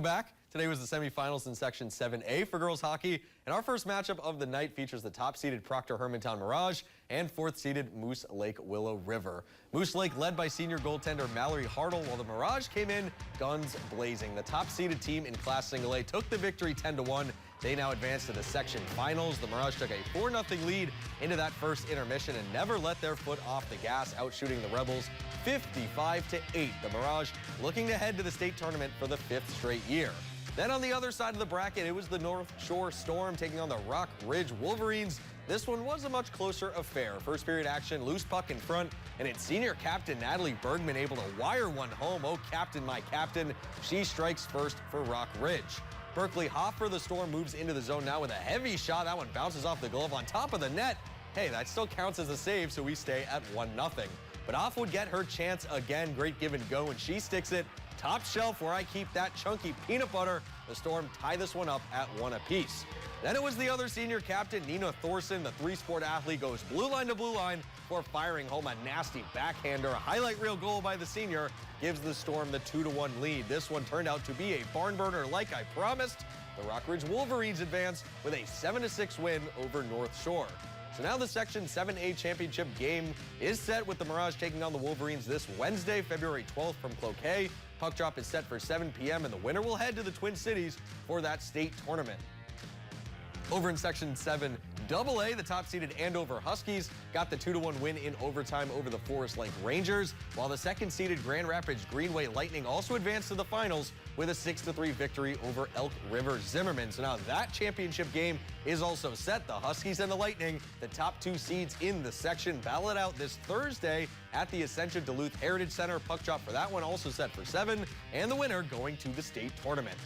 Back. Today was the semifinals in Section 7A for girls hockey, and our first matchup of the night features the top-seeded Proctor Hermantown Mirage and fourth-seeded Moose Lake Willow River. Moose Lake led by senior goaltender Mallory Hartle, while the Mirage came in guns blazing. The top-seeded team in Class Single A took the victory 10-1. They now advance to the section finals. The Mirage took a 4-0 lead into that first intermission and never let their foot off the gas, outshooting the Rebels 55-8. The Mirage looking to head to the state tournament for the 5th straight year. Then on the other side of the bracket, it was the North Shore Storm taking on the Rock Ridge Wolverines. This one was a much closer affair. First period action, loose puck in front, and it's senior captain Natalie Bergman able to wire one home. Oh, captain, my captain. She strikes first for Rock Ridge. Berkeley Hoff for the Storm moves into the zone now with a heavy shot. That one bounces off the glove on top of the net. Hey, that still counts as a save, so we stay at 1-0. But Hoff would get her chance again. Great give and go, and she sticks it top shelf where I keep that chunky peanut butter. The Storm tie this one up at 1 apiece. Then it was the other senior captain, Nina Thorson. The three-sport athlete goes blue line to blue line for firing home a nasty backhander. A highlight reel goal by the senior gives the Storm the 2-1 lead. This one turned out to be a barn burner like I promised. The Rock Ridge Wolverines advance with a 7-6 win over North Shore. So now the Section 7A championship game is set with the Mirage taking on the Wolverines this Wednesday, February 12th from Cloquet. Puck drop is set for 7 p.m. and the winner will head to the Twin Cities for that state tournament. Over in Section 7AA, the top-seeded Andover Huskies got the 2-1 win in overtime over the Forest Lake Rangers, while the second-seeded Grand Rapids Greenway Lightning also advanced to the finals with a 6-3 victory over Elk River Zimmerman. So now that championship game is also set. The Huskies and the Lightning, the top two seeds in the section, battle it out this Thursday at the Ascension Duluth Heritage Center. Puck drop for that one also set for 7, and the winner going to the state tournament.